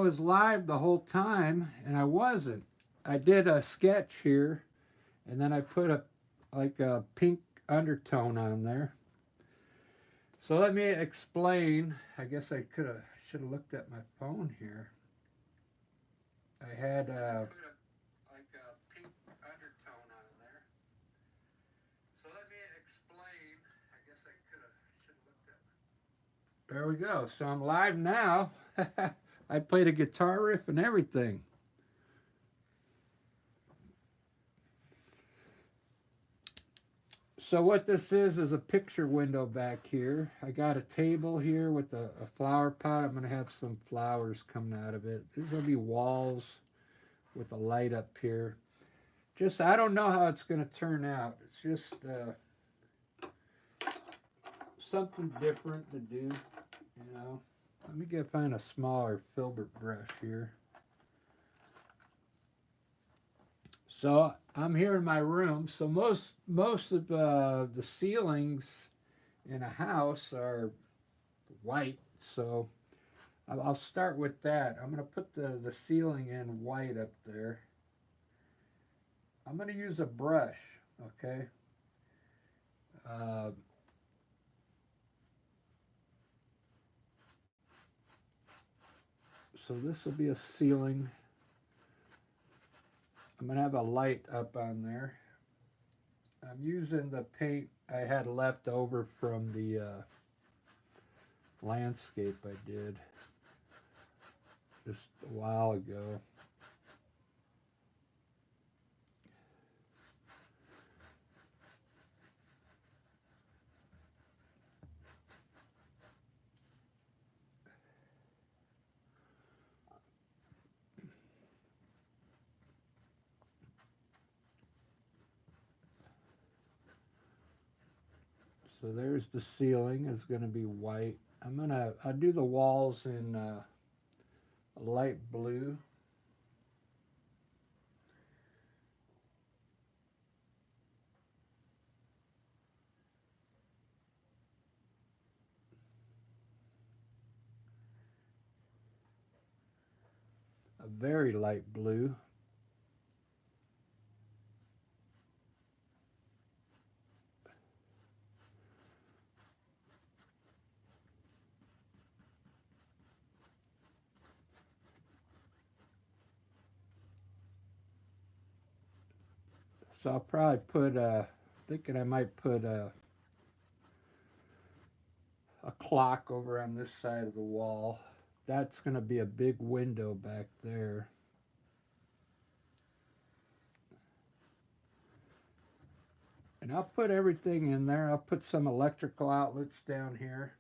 was live the whole time, and I wasn't. I did a sketch here, and then I put a like a pink undertone on there. So let me explain. I guess I could have should have looked at my phone here. I had like a pink undertone on there. So let me explain. I guess I could have should have looked at my. There we go. So I'm live now. I played a guitar riff and everything. So what this is a picture window back here. I got a table here with a flower pot. I'm going to have some flowers coming out of it. These will be walls with a light up here. Just, I don't know how it's going to turn out. It's just something different to do, you know. Let me find a smaller filbert brush here. So I'm here in my room. So most of the ceilings in a house are white. So I'll start with that. I'm going to put the ceiling in white up there. I'm going to use a brush, okay? Uh, so this will be a ceiling. I'm going to have a light up on there. I'm using the paint I had left over from the landscape I did just a while ago. So there's the ceiling. It's going to be white. I'll do the walls in light blue. A very light blue. So I'll probably put thinking I might put a clock over on this side of the wall. That's going to be a big window back there. And I'll put everything in there. I'll put some electrical outlets down here.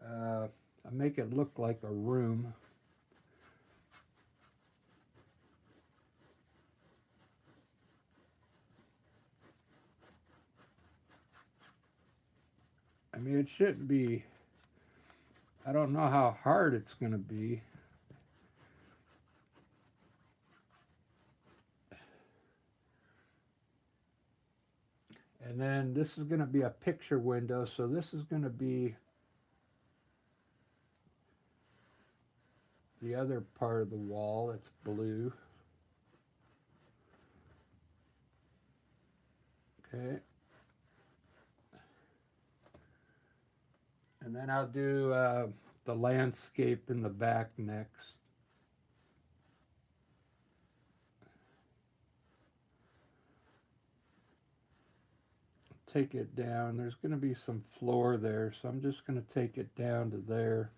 I'll make it look like a room. I mean, it shouldn't be, I don't know how hard it's going to be. And then this is going to be a picture window, so this is going to be the other part of the wall. It's blue. Okay. And then I'll do the landscape in the back next. Take it down. There's going to be some floor there, so I'm just going to take it down to there.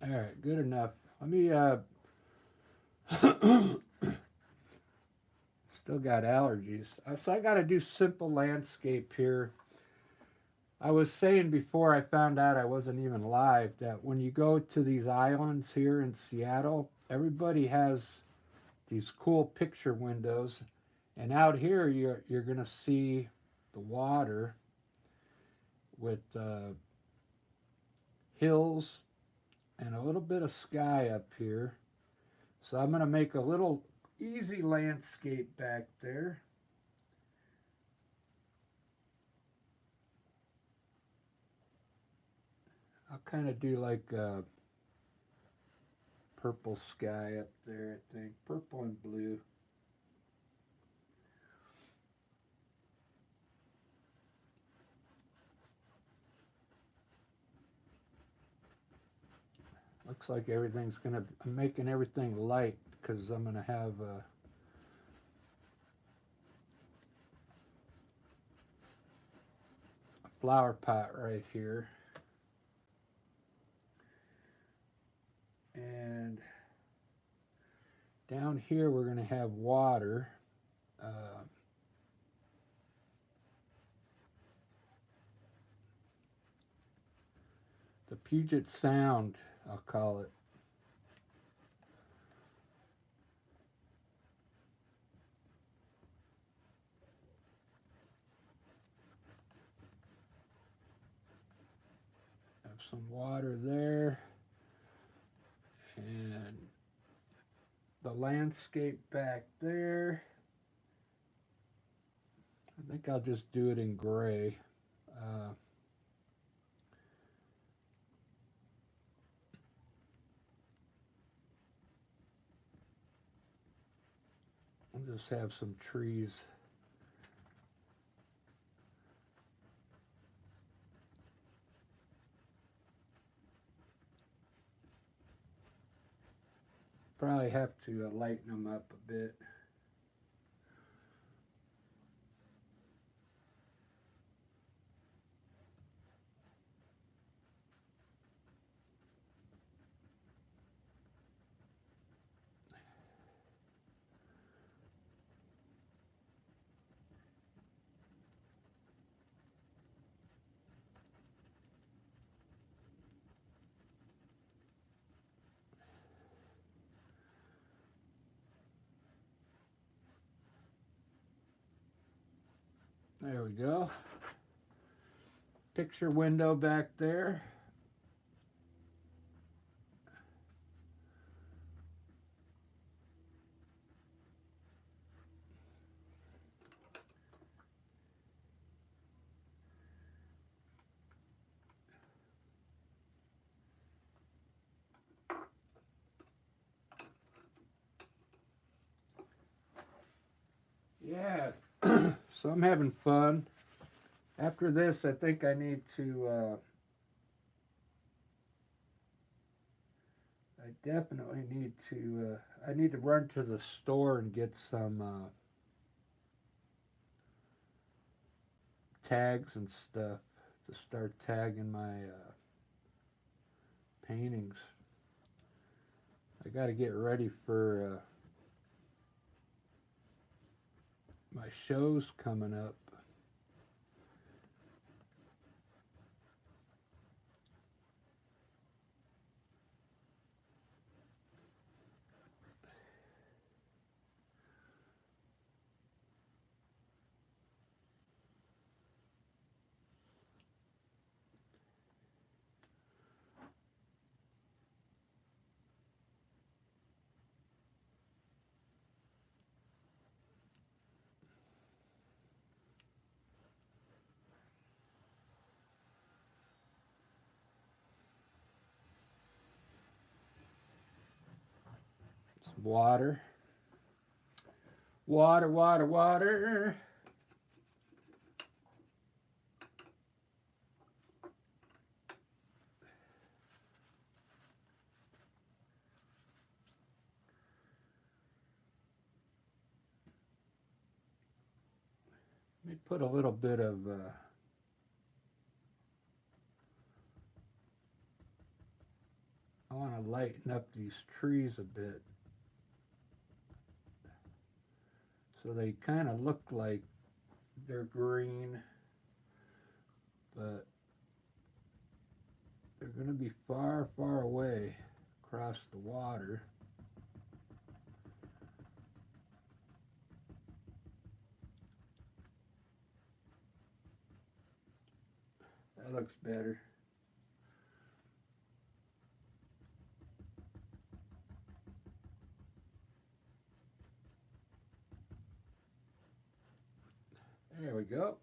All right, good enough. Let me still got allergies. So I got to do simple landscape here. I was saying before I found out I wasn't even live that when you go to these islands here in Seattle, everybody has these cool picture windows, and out here you're gonna see the water with hills and a little bit of sky up here. So I'm going to make a little easy landscape back there. I'll kind of do like a purple sky up there, I think. Purple and blue. Looks like everything's going to, I'm making everything light because I'm going to have a flower pot right here. And down here we're going to have water. The Puget Sound, I'll call it. Have some water there. And the landscape back there. I think I'll just do it in gray. I'll just have some trees. Probably have to lighten them up a bit. There we go. Picture window back there. Yeah, so I'm having fun. After this, I think I need to, I definitely need to, I need to run to the store and get some tags and stuff to start tagging my paintings. I got to get ready for my shows coming up. Some water. Water, water, water. Let me put a little bit of I want to lighten up these trees a bit so they kind of look like they're green, but they're going to be far, far away across the water. That looks better. we go.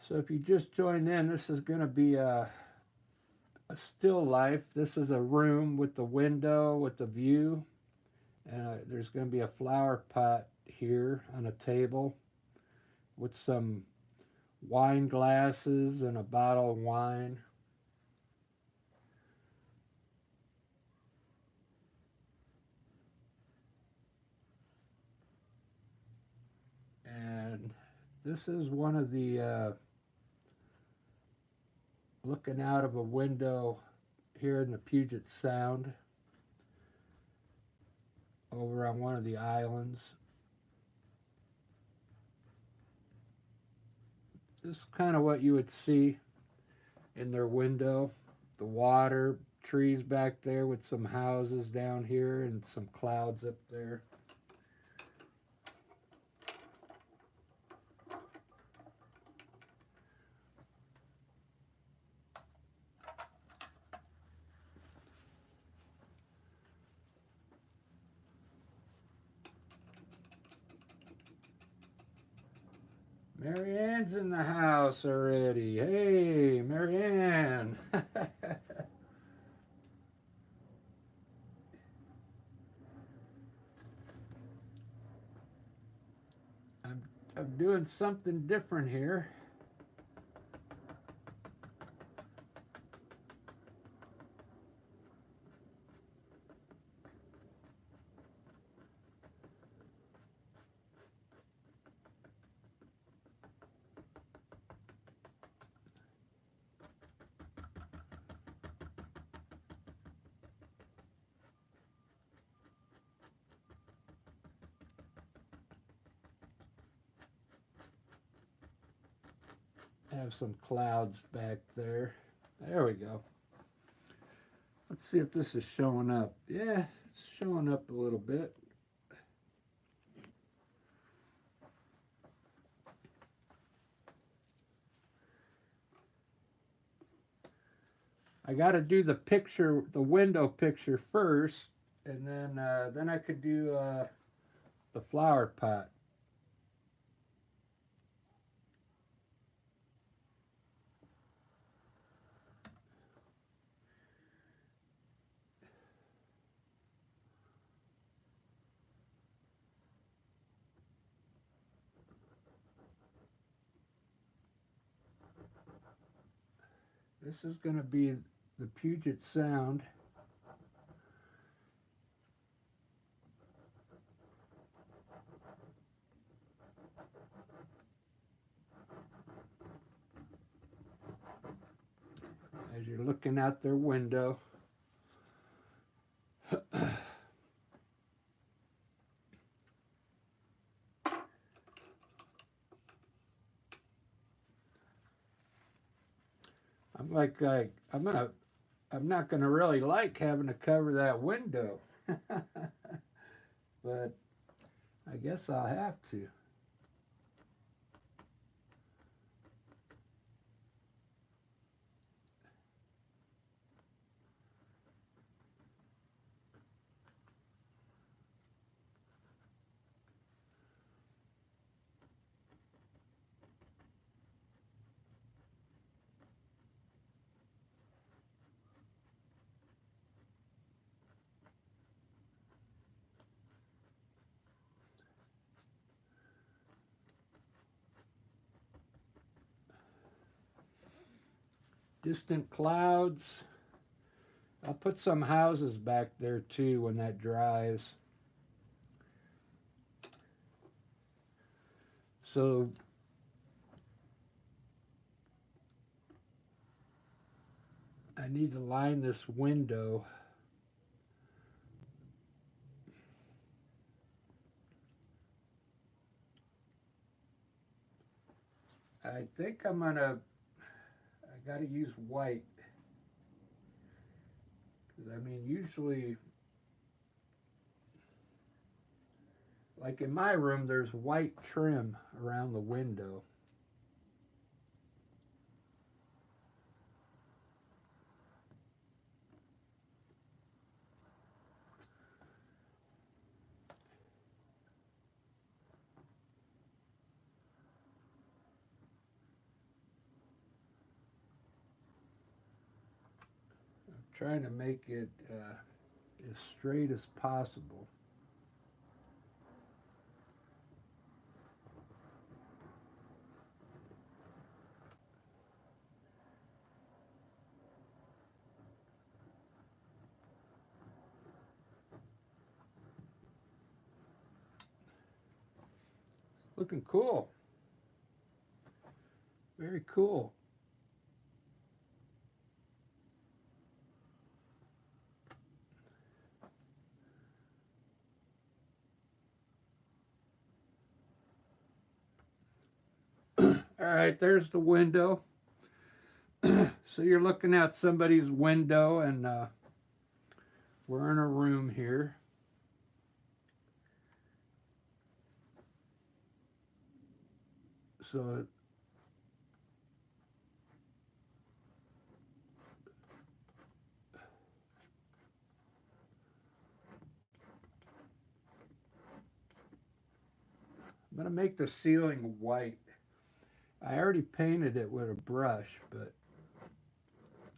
So if you just joined in, this is going to be a still life. This is a room with the window, with the view. And there's going to be a flower pot here on a table with some wine glasses and a bottle of wine. And this is one of the looking out of a window here in the Puget Sound over on one of the islands. This is kind of what you would see in their window. The water, trees back there with some houses down here and some clouds up there. Marianne's in the house already. Hey, Marianne. I'm doing something different here. Have some clouds back there. There we go. Let's see if this is showing up. Yeah, it's showing up a little bit. I got to do the picture, the window picture first, and then I could do the flower pot. This is going to be the Puget Sound. As you're looking out their window. I'm not gonna really like having to cover that window, but I guess I'll have to. Distant clouds. I'll put some houses back there too when that dries. So I need to line this window. I think I gotta use white. 'Cause I mean, usually like in my room, there's white trim around the window. I'm trying to make it as straight as possible. Looking cool. Very cool. All right, there's the window. So you're looking out somebody's window, and we're in a room here. So I'm going to make the ceiling white. I already painted it with a brush, but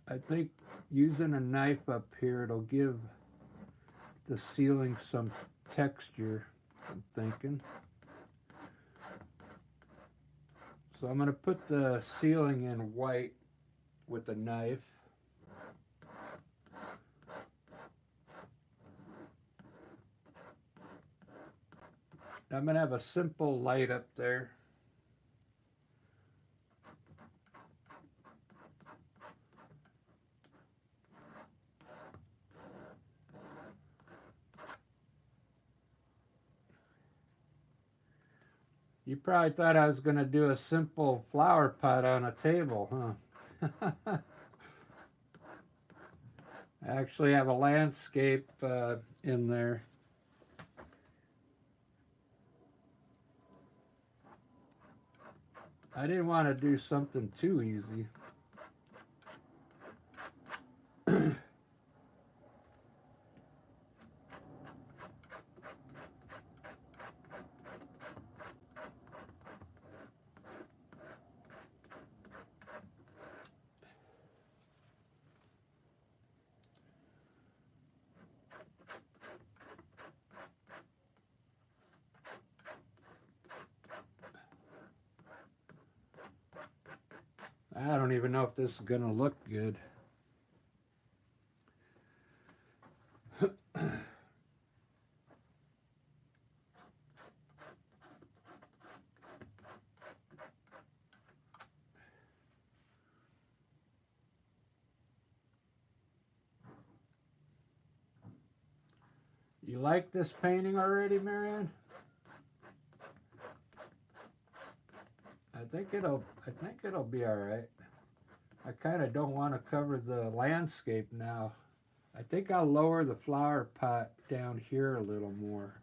I think using a knife up here, it'll give the ceiling some texture, I'm thinking. So I'm going to put the ceiling in white with a knife. I'm going to have a simple light up there. You probably thought I was going to do a simple flower pot on a table, huh? I actually have a landscape in there. I didn't want to do something too easy. I don't even know if this is going to look good. You like this painting already, Marianne? I think it'll be all right. I kind of don't want to cover the landscape now. I think I'll lower the flower pot down here a little more,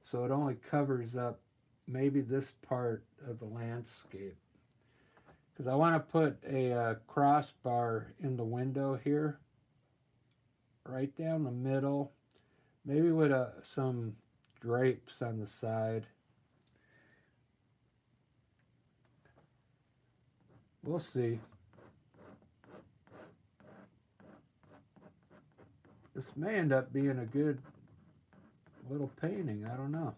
so it only covers up maybe this part of the landscape. Because I want to put a crossbar in the window here, right down the middle, maybe with some drapes on the side. We'll see. This may end up being a good little painting. I don't know.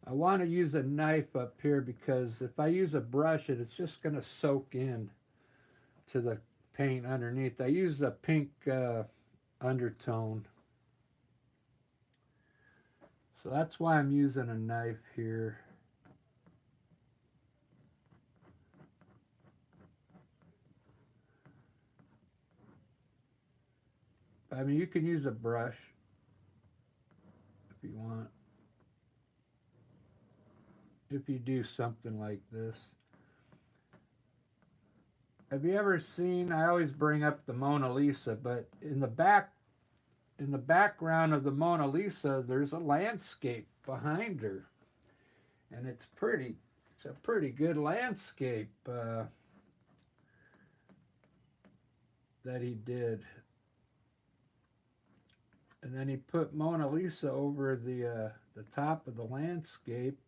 I want to use a knife up here because if I use a brush, it's just going to soak in to the paint underneath. I use a pink undertone. So that's why I'm using a knife here. I mean, you can use a brush if you want. If you do something like this. Have you ever seen, I always bring up the Mona Lisa, but in the background of the Mona Lisa, there's a landscape behind her. And it's a pretty good landscape that he did. And then he put Mona Lisa over the top of the landscape.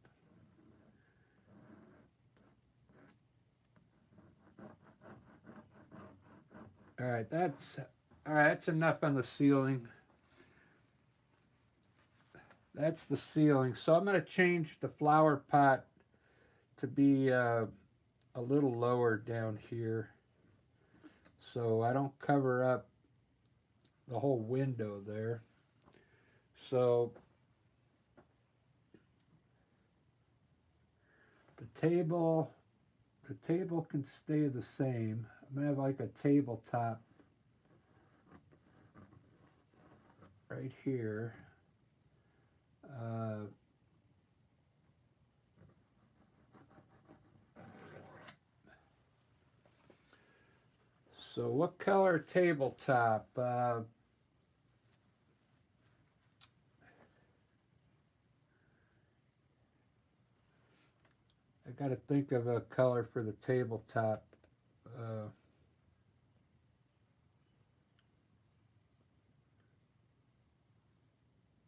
All right, that's enough on the ceiling. That's the ceiling. So I'm going to change the flower pot to be a little lower down here, so I don't cover up the whole window there. So the table can stay the same. I'm gonna have like a tabletop right here. So what color tabletop? I got to think of a color for the tabletop. Uh,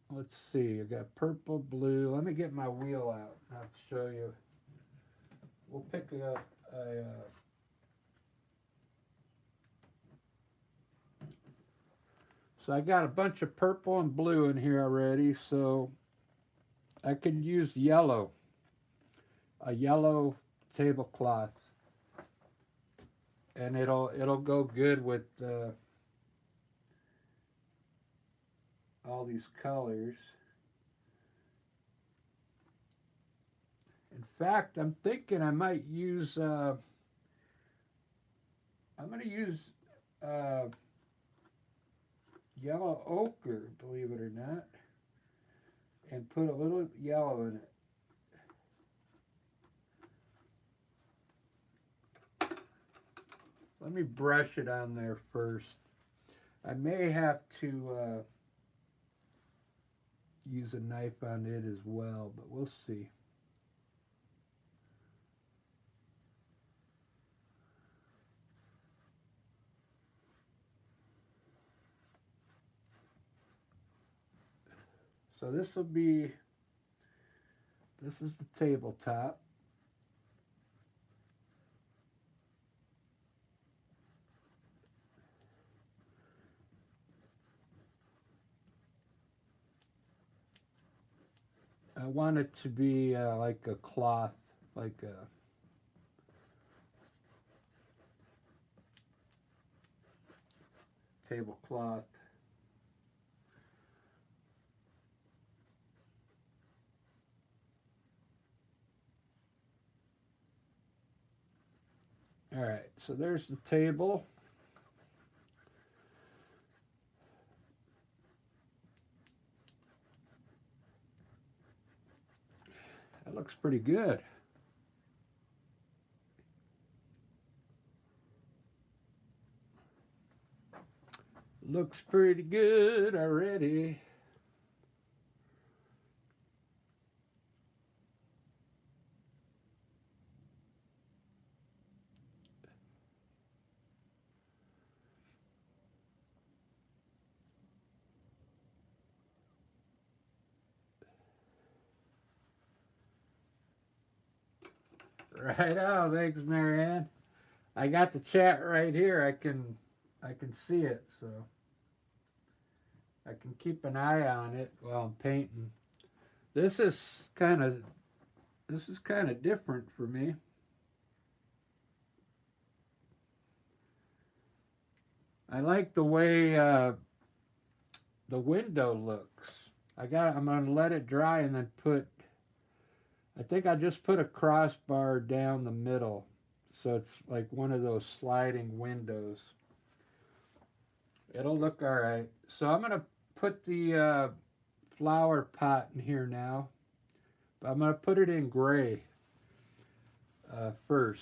let's see. I got purple, blue. Let me get my wheel out. I'll show you. We'll pick up a. So I got a bunch of purple and blue in here already. So I can use yellow. A yellow tablecloth, and it'll go good with all these colors. In fact, I'm thinking I might use. I'm going to use yellow ochre, believe it or not, and put a little yellow in it. Let me brush it on there first. I may have to use a knife on it as well, but we'll see. So this is the tabletop. I want it to be like a cloth, like a tablecloth. All right, so there's the table. That looks pretty good. Looks pretty good already. Right on, thanks, Marianne. I got the chat right here. I can see it, so I can keep an eye on it while I'm painting. This is kind of different for me. I like the way the window looks. I'm gonna let it dry and then I think I just put a crossbar down the middle, so it's like one of those sliding windows. It'll look all right. So I'm going to put the flower pot in here now. I'm going to put it in gray first.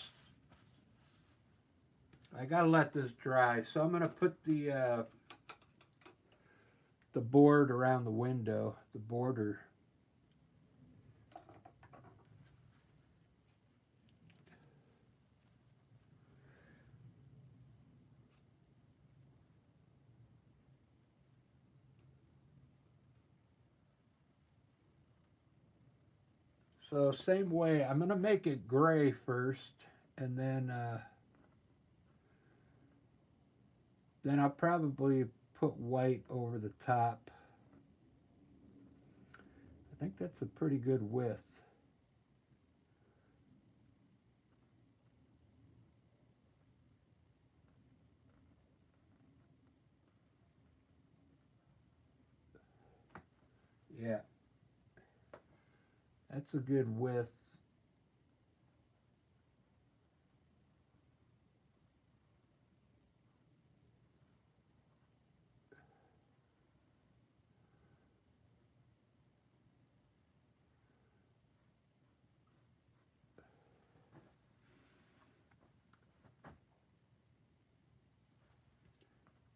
I got to let this dry. So I'm going to put the board around the window, the border. So same way, I'm going to make it gray first, and then I'll probably put white over the top. I think that's a pretty good width. Yeah, that's a good width.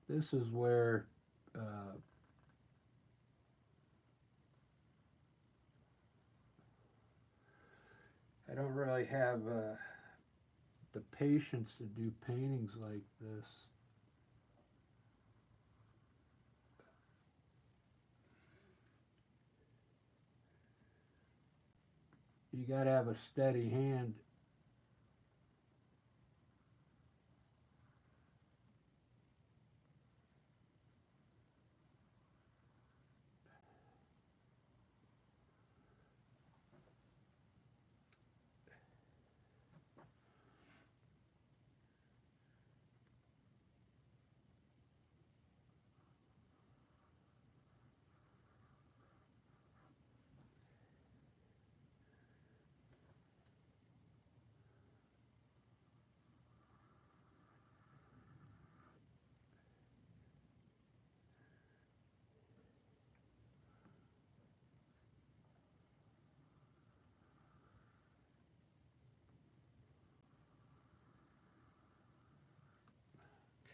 This is where I don't really have the patience to do paintings like this. You got to have a steady hand.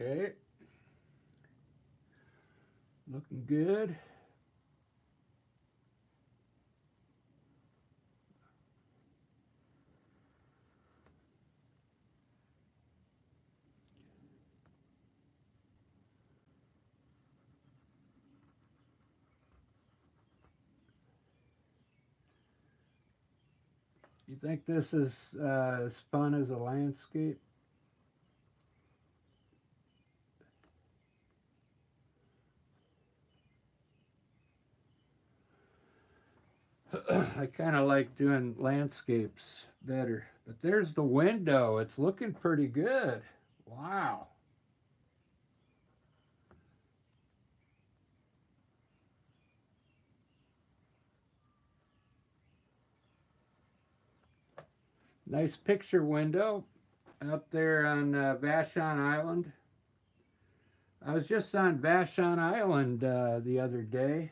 Okay, looking good. You think this is as fun as a landscape? I kind of like doing landscapes better. But there's the window. It's looking pretty good. Wow. Nice picture window out there on Vashon Island. I was just on Vashon Island the other day.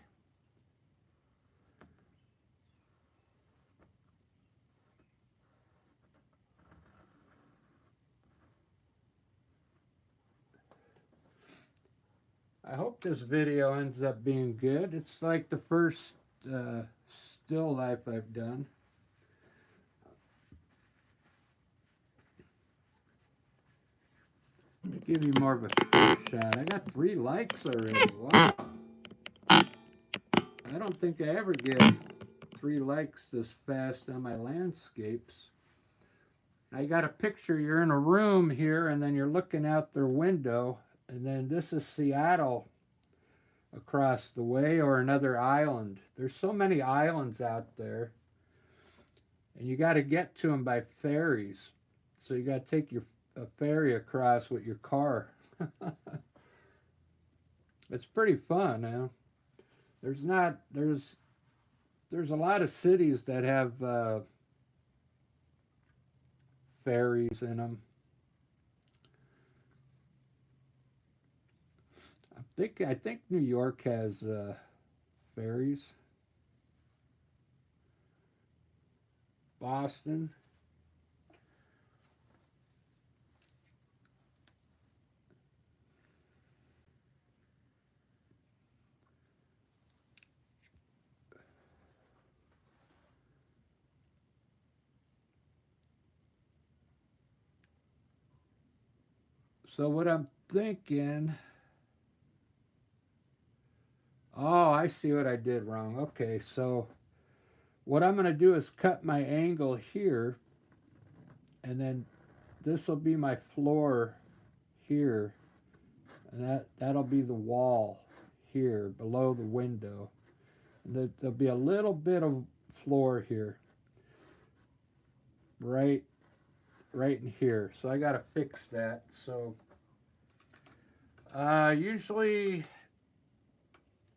I hope this video ends up being good. It's like the first uh, still life I've done. Let me give you more of a shot. I got 3 likes already. Wow. I don't think I ever get 3 likes this fast on my landscapes. I got a picture. You're in a room here, and then you're looking out their window, and then this is Seattle across the way, or another island. There's so many islands out there, and you got to get to them by ferries. So you got to take your a ferry across with your car. It's pretty fun, huh? There's not there's a lot of cities that have ferries in them. I think New York has ferries. Boston. So what I'm thinking, oh, I see what I did wrong. Okay, so what I'm going to do is cut my angle here, and then this will be my floor here, and that'll be the wall here below the window. And there'll be a little bit of floor here, right, right in here. So I got to fix that. So usually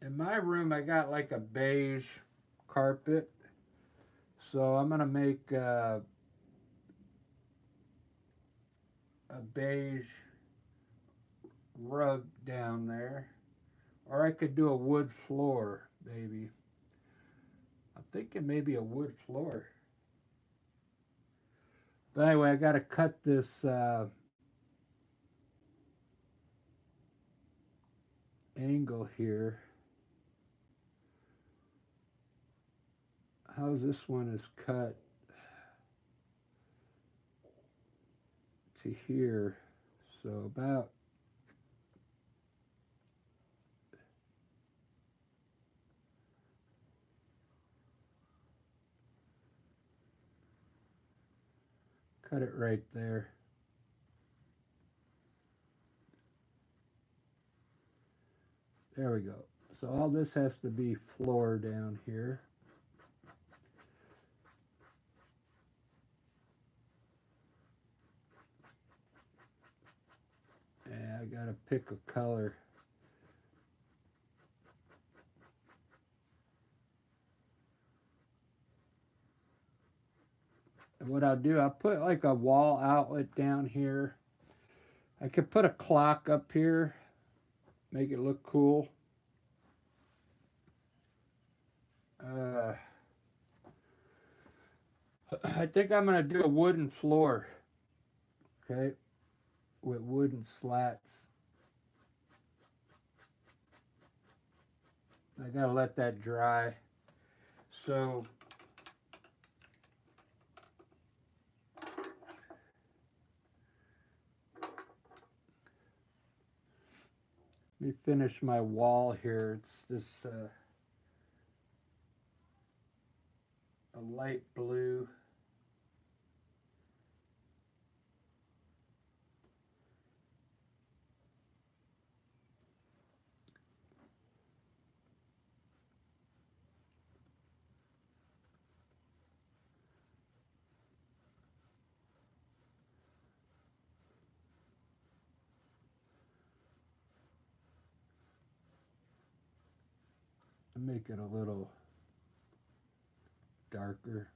in my room I got like a beige carpet. So I'm gonna make a beige rug down there, or I could do a wood floor maybe. I'm thinking maybe a wood floor. But anyway, I got to cut this angle here. How's this one is cut to here? So about cut it right there. There we go. So all this has to be floor down here. And I gotta pick a color. And what I'll do, I'll put like a wall outlet down here. I could put a clock up here, make it look cool. I think I'm gonna do a wooden floor, okay, with wooden slats. I gotta let that dry. So let me finish my wall here. It's this a light blue. Make it a little darker.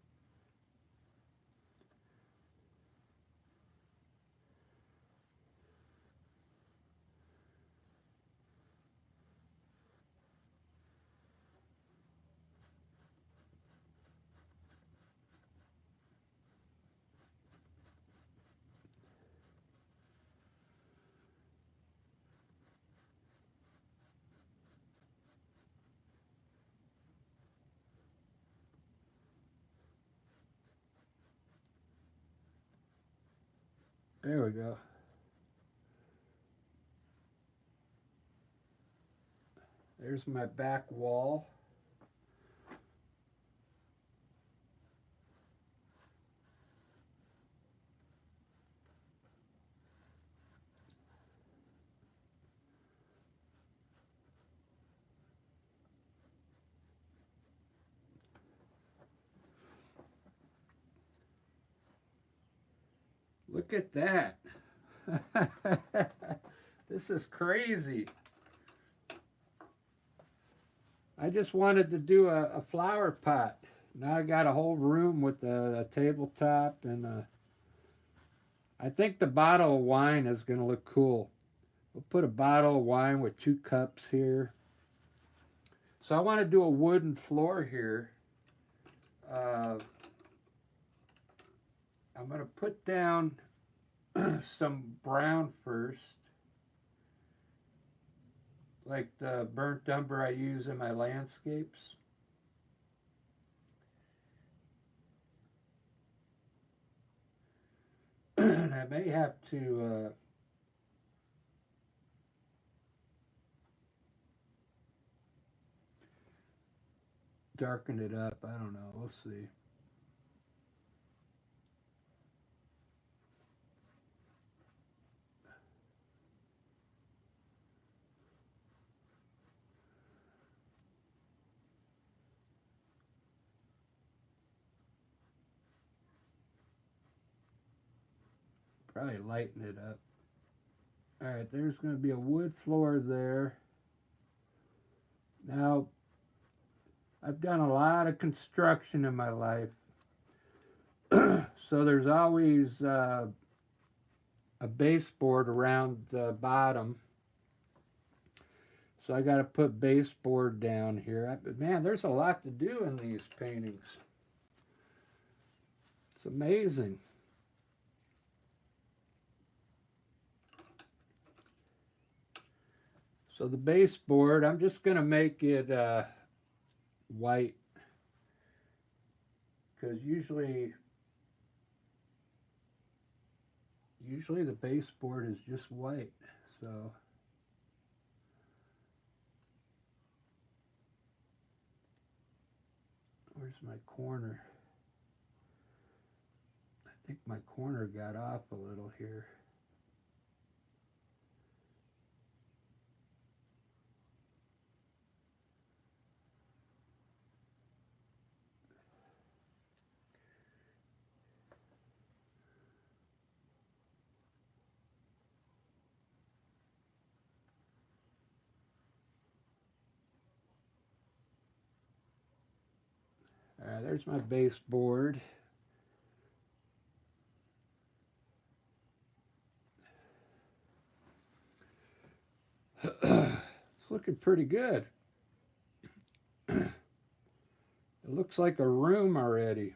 There we go. There's my back wall. Look at that. This is crazy. I just wanted to do a flower pot. Now I got a whole room with a tabletop, and I think the bottle of wine is going to look cool. We'll put a bottle of wine with 2 cups here. So I want to do a wooden floor here. I'm going to put down some brown first, like the burnt umber I use in my landscapes. And I may have to darken it up. I don't know. We'll see. Probably lighten it up. All right, there's going to be a wood floor there. Now, I've done a lot of construction in my life. So there's always a baseboard around the bottom. So I got to put baseboard down here. Man, there's a lot to do in these paintings. It's amazing. So the baseboard, I'm just going to make it white, because usually the baseboard is just white. So where's my corner? I think my corner got off a little here. There's my baseboard. It's looking pretty good. It looks like a room already.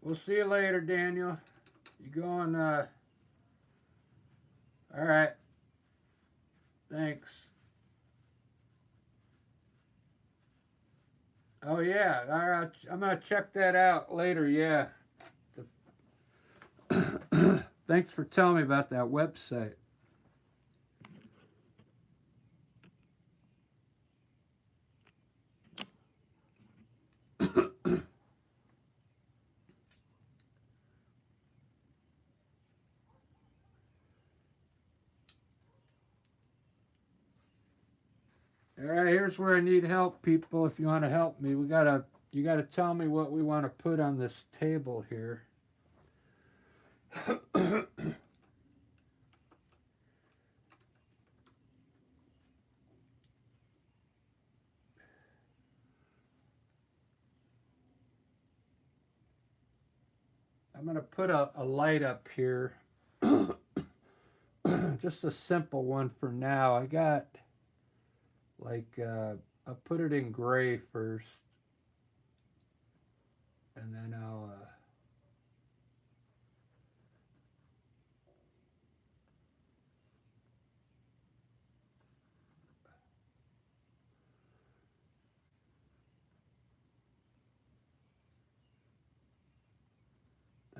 We'll see you later, Daniel. You going, all right. Thanks. Oh, yeah. All right. I'm going to check that out later. Yeah. Thanks for telling me about that website. All right, here's where I need help, people. If you want to help me, you gotta tell me what we want to put on this table here. I'm gonna put a light up here. Just a simple one for now. I got like I'll put it in gray first, and then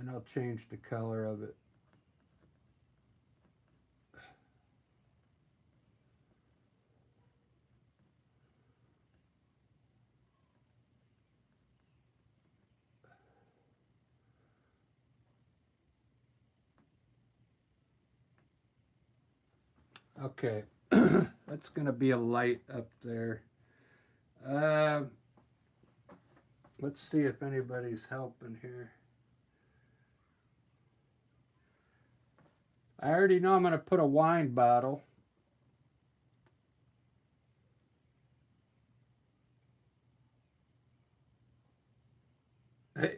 I'll change the color of it. Okay, that's gonna be a light up there. Let's see if anybody's helping here. I already know I'm gonna put a wine bottle.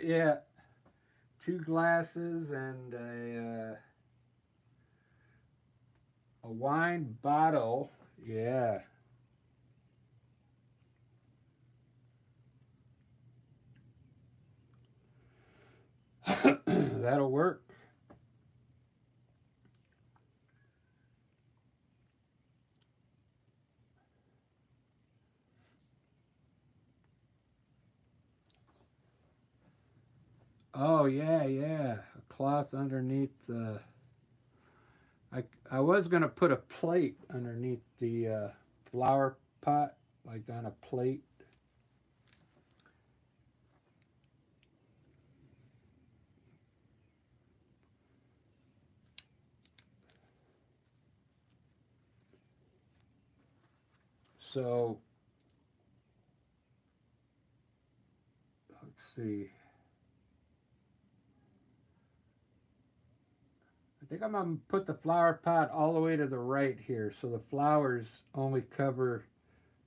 Yeah, 2 glasses and a wine bottle. Yeah. That'll work. Oh yeah, yeah. A cloth underneath the. I was gonna put a plate underneath the flower pot, like on a plate. So let's see. I think I'm gonna put the flower pot all the way to the right here, so the flowers only cover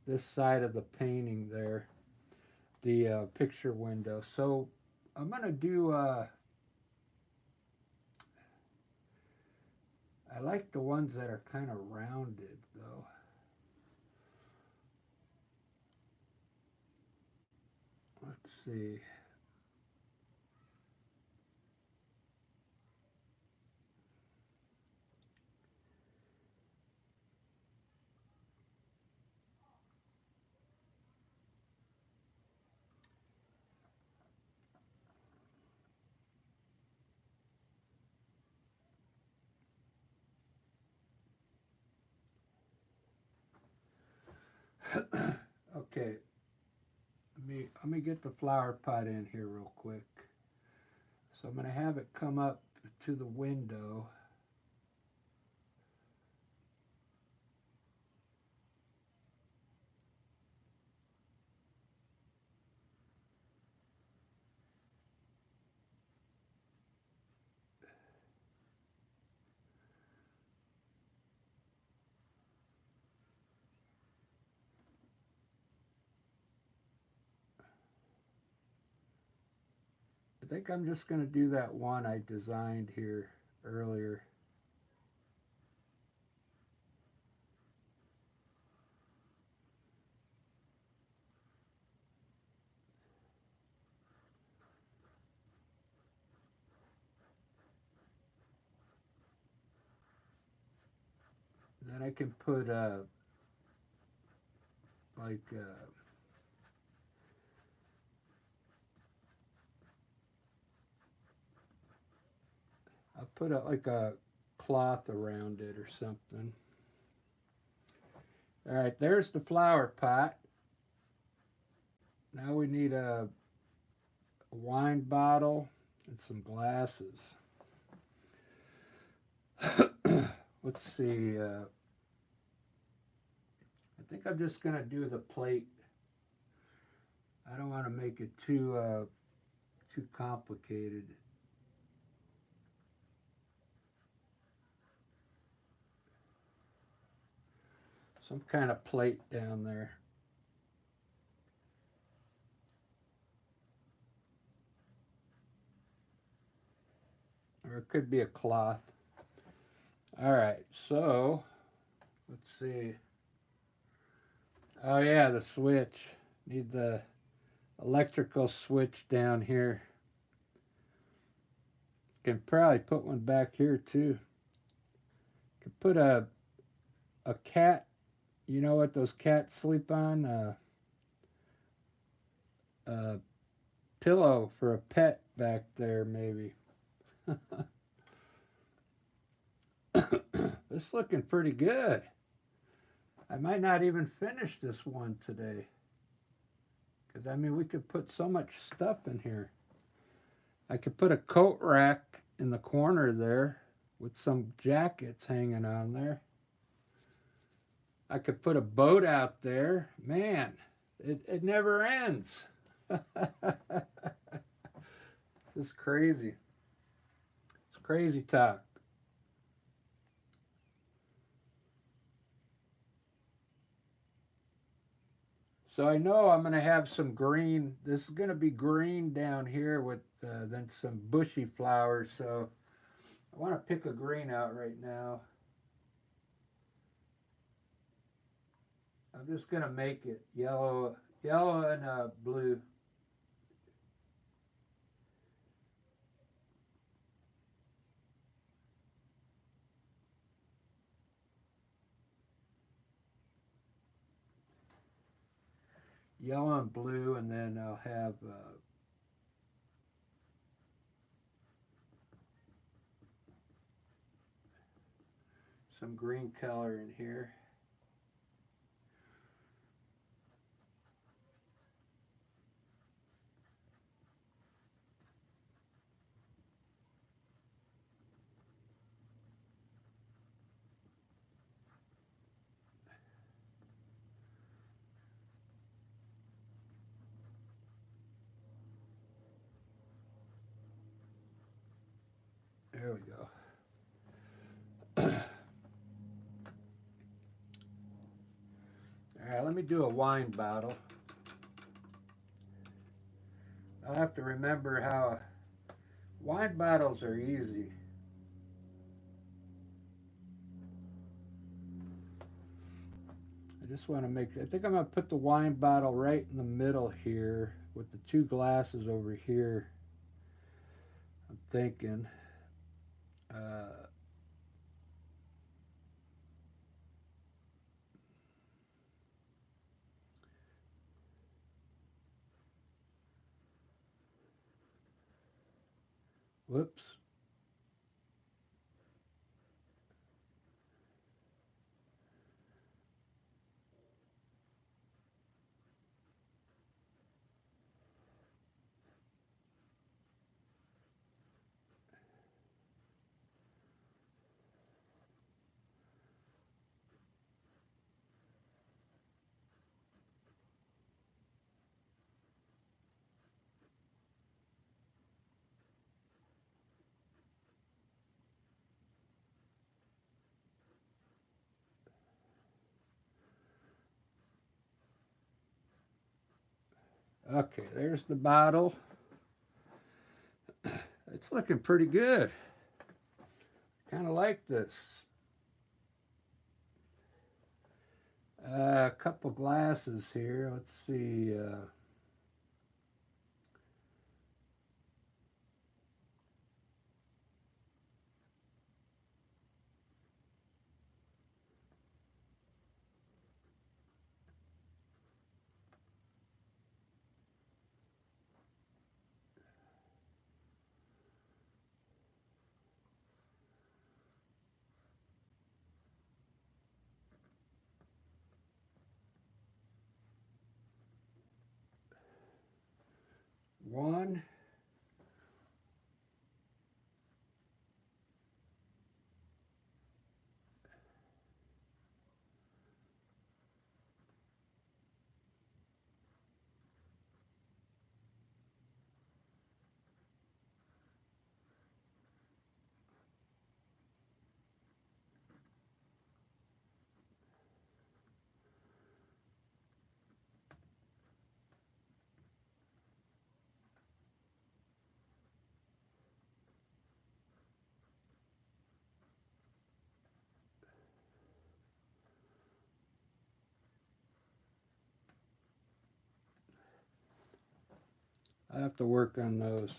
this side of the painting there, the picture window. So I'm gonna do. I like the ones that are kind of rounded though. Let's see. Okay, let me get the flower pot in here real quick. So I'm gonna have it come up to the window. I think I'm just gonna do that one I designed here earlier. Then I can put like I'll put like a cloth around it or something. All right, there's the flower pot. Now we need a wine bottle and some glasses. Let's see. I think I'm just gonna do the plate. I don't want to make it too complicated. Some kind of plate down there, or it could be a cloth. All right, so let's see. Oh yeah, the switch. Need the electrical switch down here. Can probably put one back here too. Could put a cat. You know what those cats sleep on? A pillow for a pet back there, maybe. This looking pretty good. I might not even finish this one today. Because, I mean, we could put so much stuff in here. I could put a coat rack in the corner there with some jackets hanging on there. I could put a boat out there. Man, it never ends. This is crazy. It's crazy talk. So I know I'm going to have some green. This is going to be green down here with then some bushy flowers. So I want to pick a green out right now. I'm just going to make it yellow, yellow and blue. Yellow and blue, and then I'll have some green color in here. There we go. All right, let me do a wine bottle. I'll have to remember how wine bottles are easy. I just want to make, I think I'm going to put the wine bottle right in the middle here with the two glasses over here. I'm thinking. Uh, Whoops. Okay, there's the bottle. It's looking pretty good. Kind of like this. A couple glasses here. Let's see. One. I have to work on those.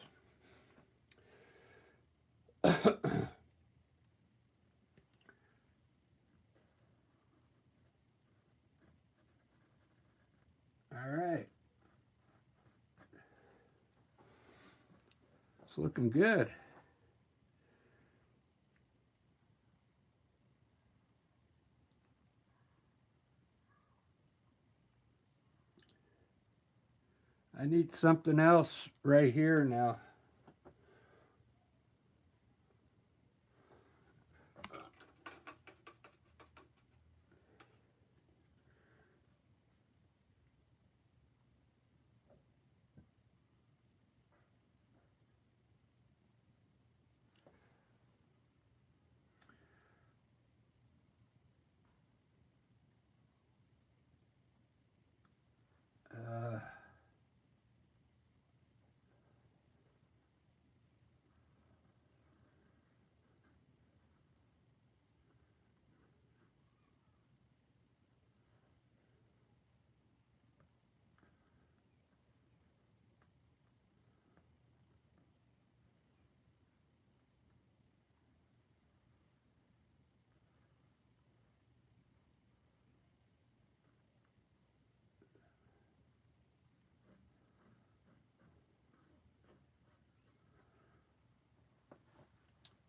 All right. It's looking good. I need something else right here now.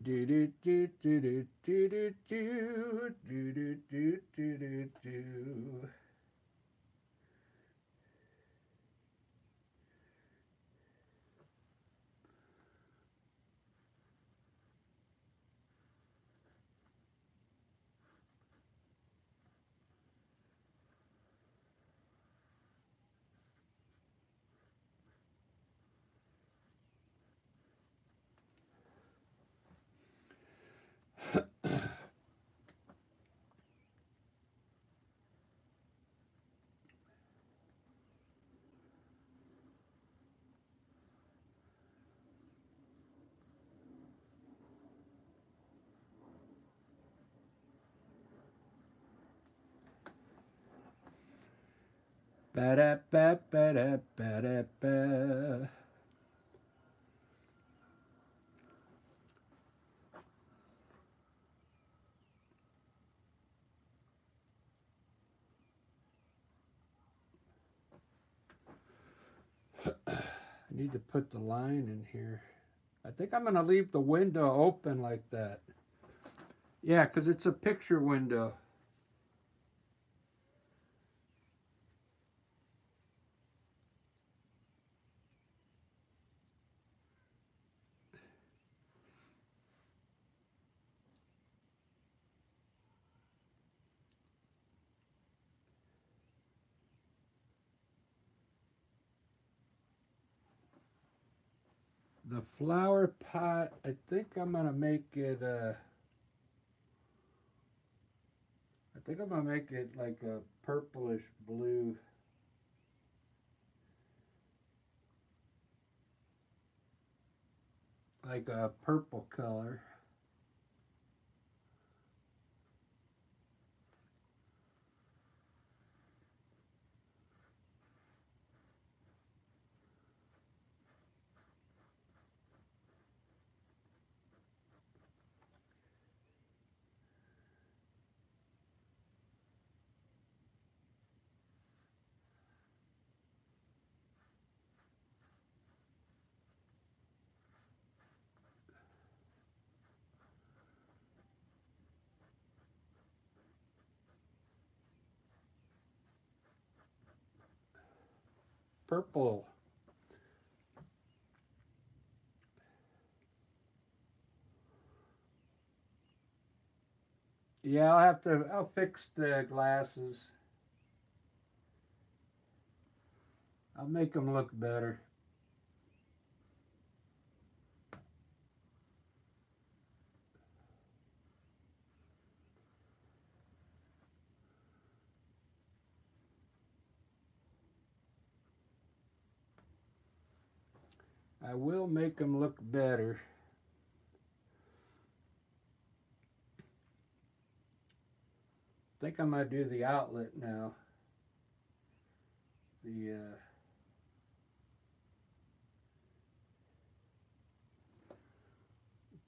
Do do do do do do do do do do do do do do. Ba da ba ba da ba da ba. I need to put the line in here. I think I'm going to leave the window open like that. Yeah, because it's a picture window. The flower pot, I think I'm going to make it, I think I'm going to make it like a purplish blue. Like a purple color. Purple. Yeah, I'll fix the glasses. I'll make them look better. I will make them look better. I think I'm going to do the outlet now. The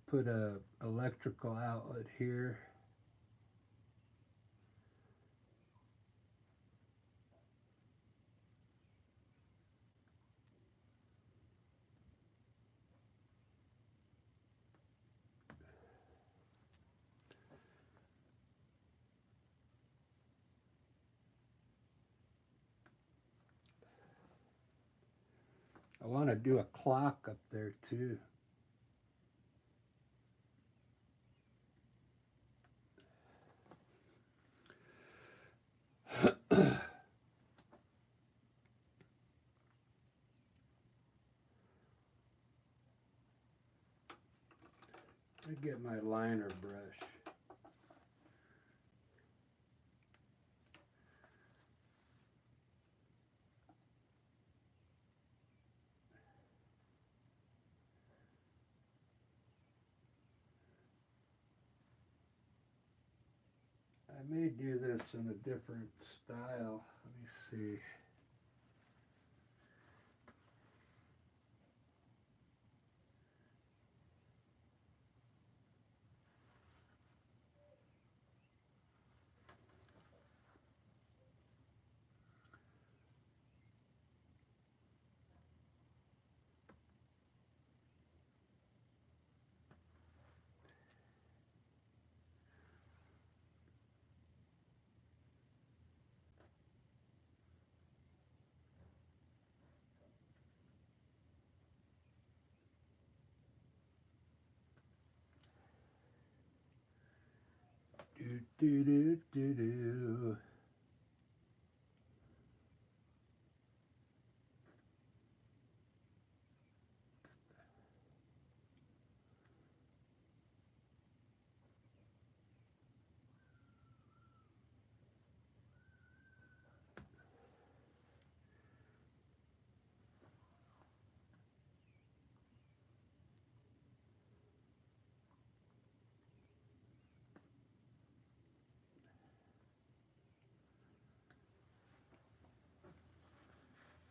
put a electrical outlet here. I want to do a clock up there too. I get my liner brush. I may do this in a different style. Let me see. Do, do, do, do, do.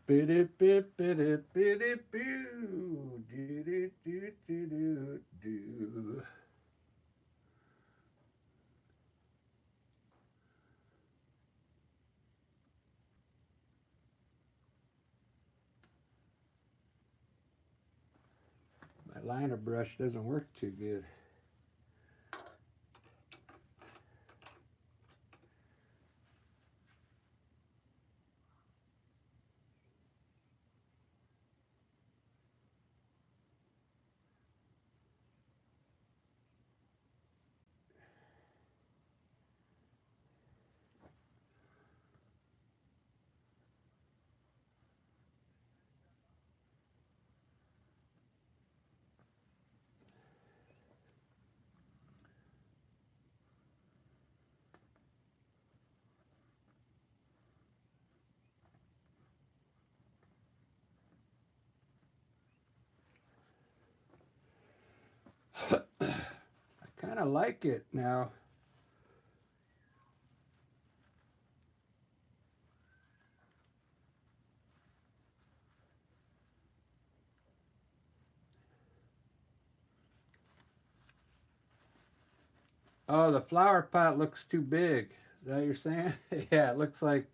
Biddy bit biddy biddy boo. Do do do do do do. My liner brush doesn't work too good. I kind of like it now. Oh, the flower pot looks too big. Is that what you're saying? Yeah, it looks like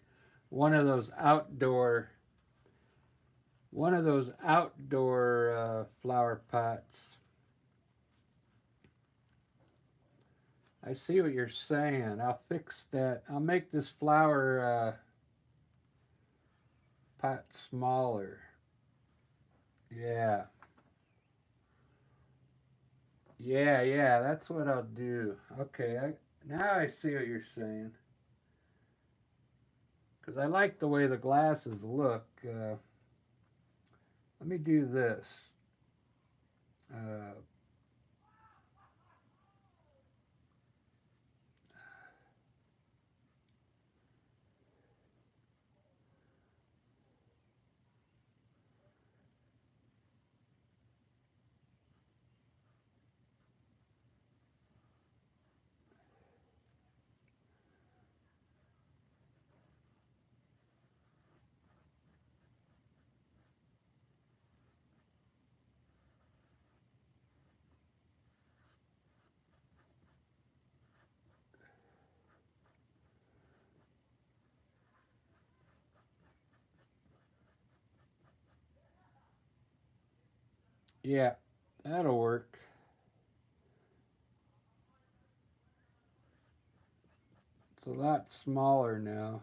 one of those outdoor, flower pots. I see what you're saying. I'll fix that. I'll make this flower pot smaller. Yeah. Yeah, yeah, that's what I'll do. Okay, now I see what you're saying. Because I like the way the glasses look. Let me do this. Uh, yeah, that'll work. It's a lot smaller now.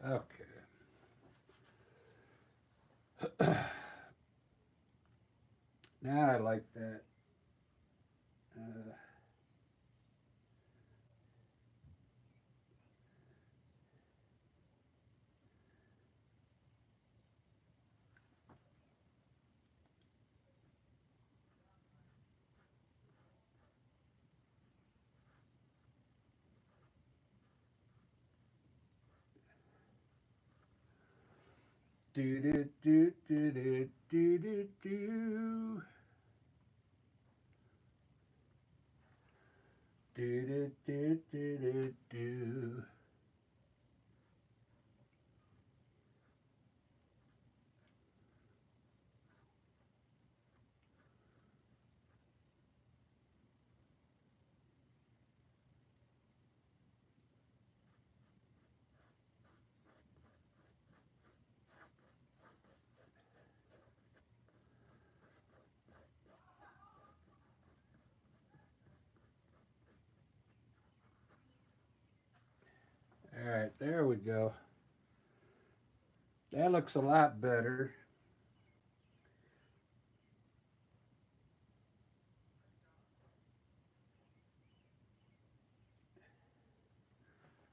Okay. Now I like that. Uh, do do do do do do do do Do do do do do do. All right, there we go. That looks a lot better.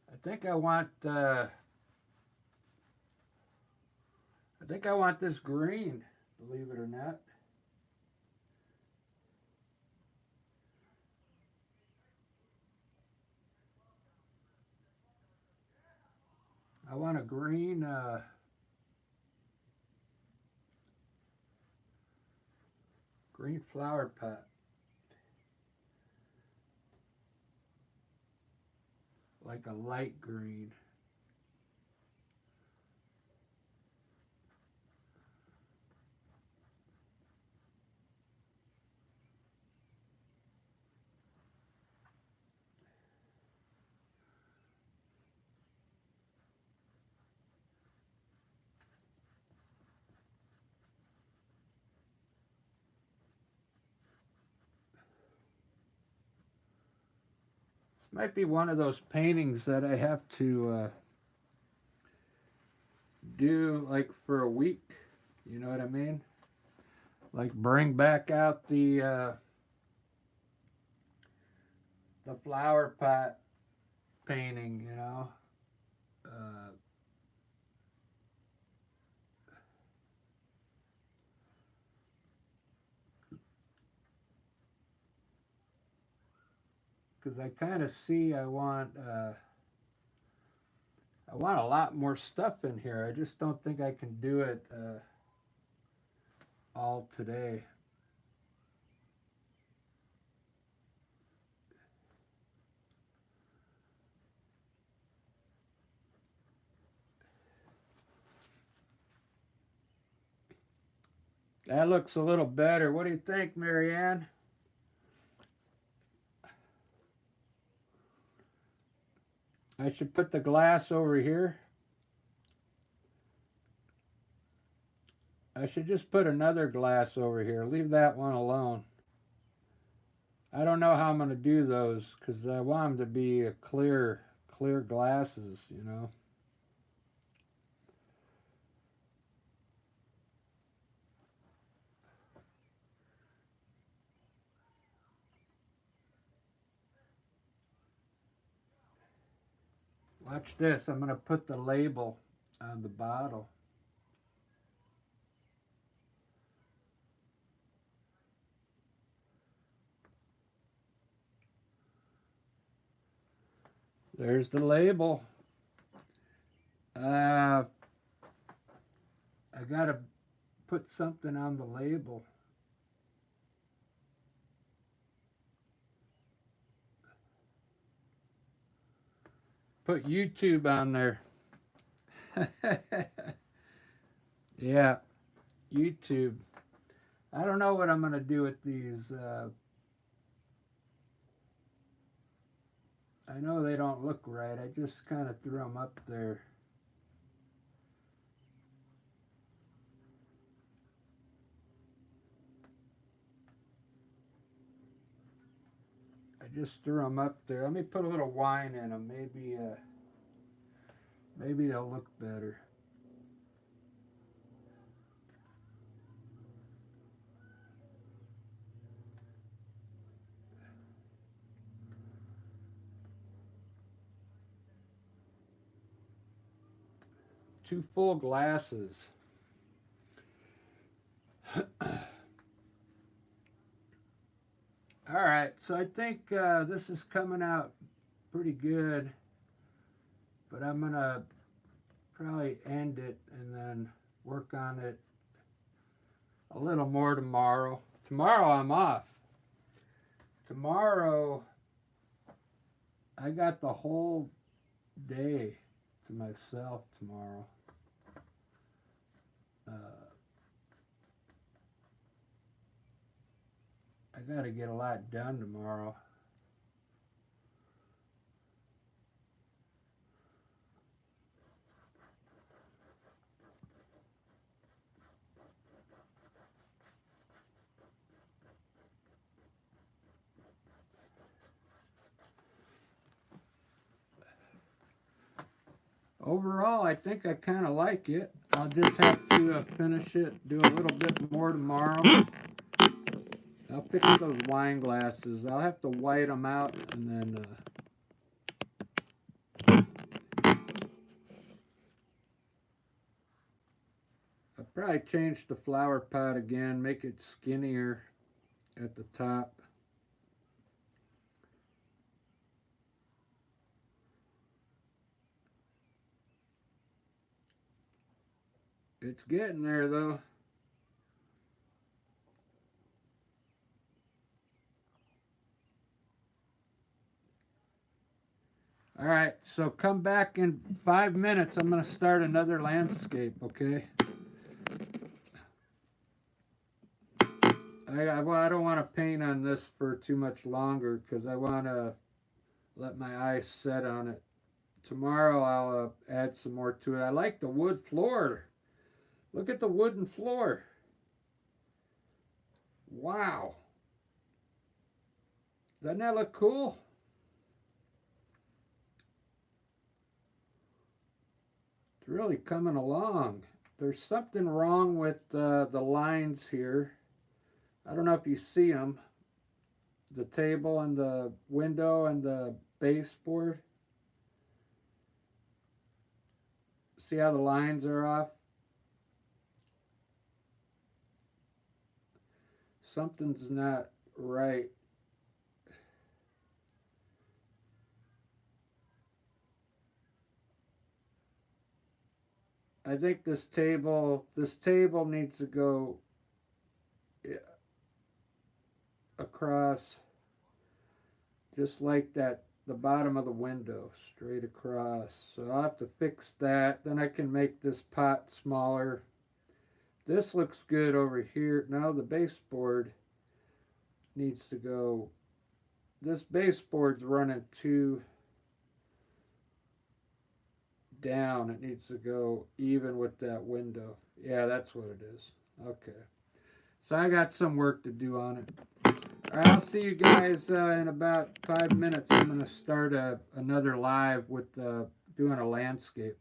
I think I want. I think I want this green. Believe it or not. I want a green. Green flower pot. Like a light green. Might be one of those paintings that I have to do like for a week. You know what I mean? Like bring back out the flower pot painting. You know, because I kind of see I want a lot more stuff in here. I just don't think I can do it all today. That looks a little better. What do you think, Marianne? I should put the glass over here. I should just put another glass over here. Leave that one alone. I don't know how I'm going to do those because I want them to be a clear glasses, you know. Watch this. I'm going to put the label on the bottle. There's the label. I got to put something on the label. Put YouTube on there. Yeah, YouTube. I don't know what I'm going to do with these. I know they don't look right. I just kind of threw them up there. I just threw them up there. Let me put a little wine in them. Maybe they'll look better. Two full glasses. All right, so I think this is coming out pretty good, but I'm gonna probably end it and then work on it a little more tomorrow. Tomorrow I'm off. Tomorrow I got the whole day to myself tomorrow. I got to get a lot done tomorrow. Overall, I think I kind of like it. I'll just have to finish it, do a little bit more tomorrow. I'll fix those wine glasses. I'll have to white them out and then I'll probably change the flower pot again, make it skinnier at the top. It's getting there though. All right, so come back in 5 minutes. I'm going to start another landscape, okay? I don't want to paint on this for too much longer because I want to let my eyes set on it. Tomorrow I'll add some more to it. I like the wood floor. Look at the wooden floor. Wow. Doesn't that look cool? It's really coming along. There's something wrong with the lines here. I don't know if you see them. The table and the window and the baseboard. See how the lines are off? Something's not right. I think this table needs to go across just like that, the bottom of the window, straight across. So I'll have to fix that. Then I can make this pot smaller. This looks good over here. Now the baseboard needs to go, this baseboard's running too down. It needs to go even with that window. Yeah, that's what it is. Okay. So I got some work to do on it. All right, I'll see you guys in about 5 minutes. I'm going to start another live with doing a landscape.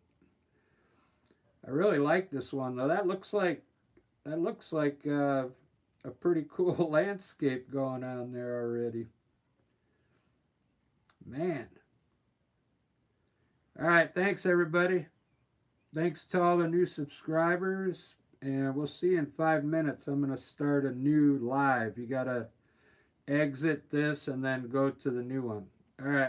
I really like this one though. That looks like a pretty cool landscape going on there already. Man. All right, thanks everybody. Thanks to all the new subscribers, and we'll see you in 5 minutes. I'm going to start a new live. You got to exit this and then go to the new one. All right.